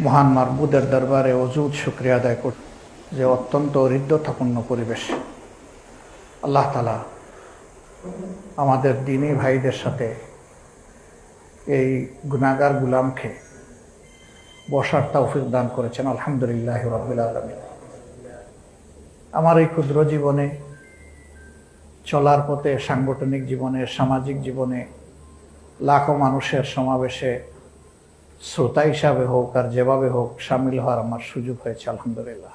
মহান মারবুদের দরবারে অযুত শুকরিয়া আদায় করি যে অত্যন্ত হৃদ্যতাপূর্ণ পরিবেশ আল্লাহ তাআলা আমাদের দ্বীনী ভাইদের সাথে এই গুনাহগার গোলামকে বসার তৌফিক দান করেছেন। আলহামদুলিল্লাহ রাব্বিল আলামিন। আমার এই ক্ষুদ্র জীবনে চলার পথে, সাংগঠনিক জীবনে, সামাজিক জীবনে লাখো মানুষের সমাবেশে শ্রোতা হিসাবে হোক আর যেভাবে হোক সামিল হওয়ার আমার সুযোগ হয়েছে। আলহামদুলিল্লাহ।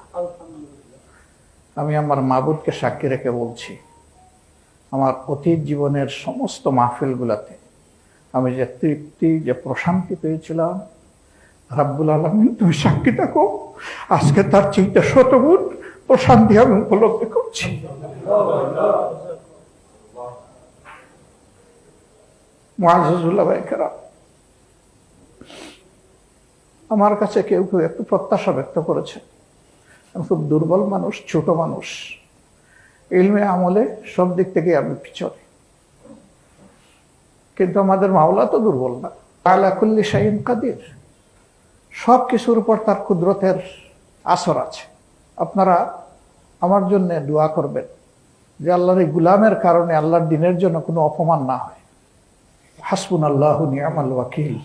আমি আমার মাবুদকে সাক্ষী রেখে বলছি, আমার অতীত জীবনের সমস্ত মাহফিলগুলোতে আমি যে তৃপ্তি, যে প্রশান্তি পেয়েছিলাম, রাব্বুল আলামিন তুমি সাক্ষী থাকো, আজকে তার চেয়ে শতগুণ প্রশান্তি আমি উপলব্ধি করছি। মুআজ্জিজুল্লাহ ভাইকেরা, আমার কাছে কেউ কেউ একটু প্রত্যাশা ব্যক্ত করেছে, আমি খুব দুর্বল মানুষ, ছোট মানুষ, ইলমে আমলে সব দিক থেকে আমি পিছনে, কিন্তু আমাদের মাওলা তো দুর্বল না। আলা কুল্লি শাইইন কাদির, সব কিছুর উপর তার কুদরতের আসর আছে। আপনারা আমার জন্য দোয়া করবেন যে আল্লাহর এই গুলামের কারণে আল্লাহর দ্বীনের জন্য কোনো অপমান না হয়। হাসবুনাল্লাহু নি'মাল ওয়াকিল,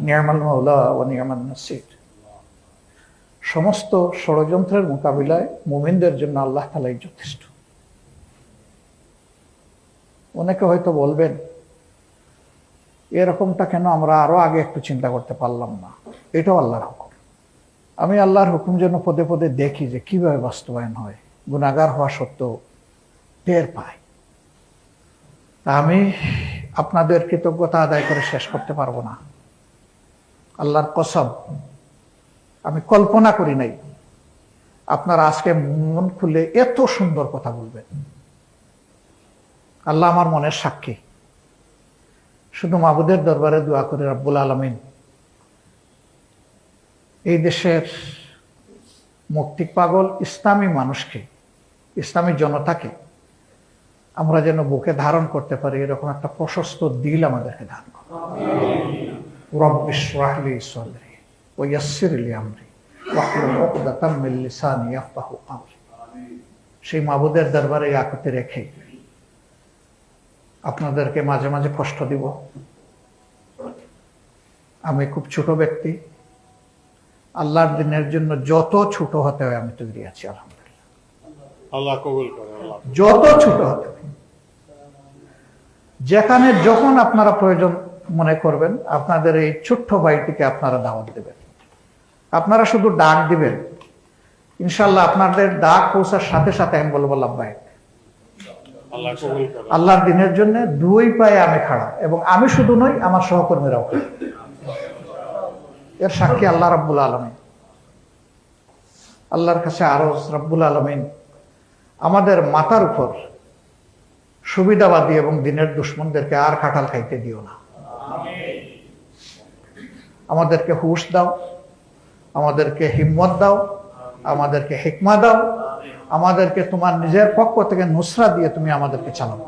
নি'মাল মাওলা ওয়া নি'মান নাসির। সমস্ত ষড়যন্ত্রের মোকাবিলায় মুমিনদের জন্য আল্লাহ তাআলাই যথেষ্ট। অনেকে হয়তো বলবেন, এরকমটা কেন আমরা আরো আগে একটু চিন্তা করতে পারলাম না? এটাও আল্লাহর হুকুম। আমি আল্লাহর হুকুম যেন পদে পদে দেখি যে কিভাবে বাস্তবায়ন হয়, গুনাহগার হওয়া সত্ত্বেও টের পাই। আমি আপনাদের কৃতজ্ঞতা আদায় করে শেষ করতে পারবো না। আল্লাহর কসম, আমি কল্পনা করি নাই আপনারা আজকে মন খুলে এত সুন্দর কথা বলবেন। আল্লাহ আমার মনের সাক্ষী। শুধু মাবুদের দরবারে দোয়া করে রাব্বুল আলামিন এই দেশের মুক্তি পাগল ইসলামী মানুষকে, ইসলামী জনতাকে আমরা যেন বুকে ধারণ করতে পারি, এরকম একটা প্রশস্ত দিল আমাদেরকে দান করুন। রব্বি ইশরাহ লি সাদরি ওয়া ইয়াসসির লি আমরি ওয়াহলুল উকদাতাম মিন লিসানি ইয়াফকাহু কওলি। সেই মাবুদের দরবারে আকুতি রেখে আপনাদেরকে মাঝে মাঝে কষ্ট দিব। আমি খুব ছোট ব্যক্তি, আল্লাহর দ্বীনের জন্য যত ছোট হতে হয় আমি তৈরি আছি। আলহামদুলিল্লাহ, আল্লাহ কবুল করে। যত ছোট হতে হয়, যেখানে যখন আপনারা প্রয়োজন মনে করবেন, আপনাদের এই ছোট্ট ভাইটিকে আপনারা দাওয়াত দেবেন। আপনারা শুধু ডাক দিবেন, ইনশাল্লাহ আপনাদের ডাক পৌঁছার সাথে সাথে আমি বলবো লাব্বাইক। আল্লাহর দ্বীনের জন্য দুই পায়ে আমি খাড়া, এবং আমি শুধু নই, আমার সহকর্মীরাও। এর সাক্ষী আল্লাহ রাব্বুল আলামিন। আল্লাহর কাছে আরজ, রাব্বুল আলামিন আমাদের মাথার উপর সুবিধাবাদী এবং দ্বীনের দুশমনদেরকে আর কাঁঠাল খাইতে দিও না। আমাদেরকে হুঁশ দাও, আমাদেরকে হিম্মত দাও, আমাদেরকে হিকমা দাও, আমাদেরকে তোমার নিজের পক্ষ থেকে নুসরা দিয়ে তুমি আমাদেরকে চালাও।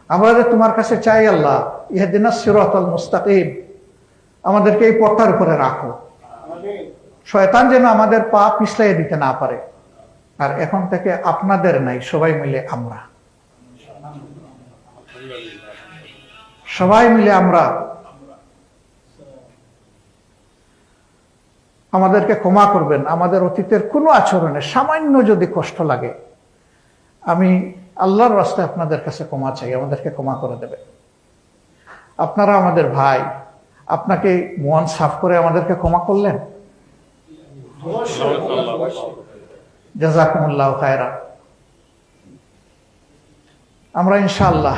আমরা তোমার কাছে চাই আল্লাহ, ইহদিনাস সিরাতাল মুস্তাকিম, আমাদেরকে এই পথটার উপরে রাখো। শয়তান যেন আমাদের পা পিছলাই দিতে না পারে। আর এখন থেকে আপনাদের নাই, সবাই মিলে আমরা, সবাই মিলে আমরা। আমাদেরকে ক্ষমা করবেন। আমাদের অতীতের কোনো আচরণে সামান্য যদি কষ্ট লাগে, আমি আল্লাহর রাস্তায় আপনাদের কাছে ক্ষমা চাই, আমাদেরকে ক্ষমা করে দেবেন। আপনারা আমাদের ভাই, আপনাকে মন সাফ করে আমাদেরকে ক্ষমা করলেন। জাযাকুমুল্লাহু খায়রা। আমরা ইনশাআল্লাহ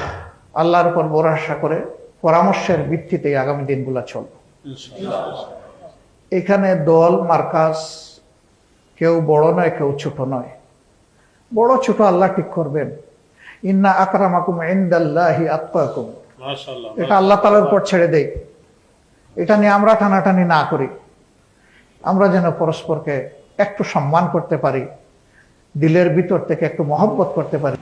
আল্লাহর উপর ভরসা করে পরামর্শের ভিত্তিতে আগামী দিনগুলো চলব। এখানে দল মার্কাজ কেউ বড় নয়, কেউ ছোট নয়। বড় ছোট আল্লাহ ঠিক করবেন। ইন্না আকরামাকুম ইনদাল্লাহি আতকাকুম, এটা আল্লাহ তাআলার উপর ছেড়ে দেই। এটা নিয়ে আমরা টানাটানি না করি। আমরা যেন পরস্পরকে একটু সম্মান করতে পারি, দিলের ভিতর থেকে একটু মহব্বত করতে পারি।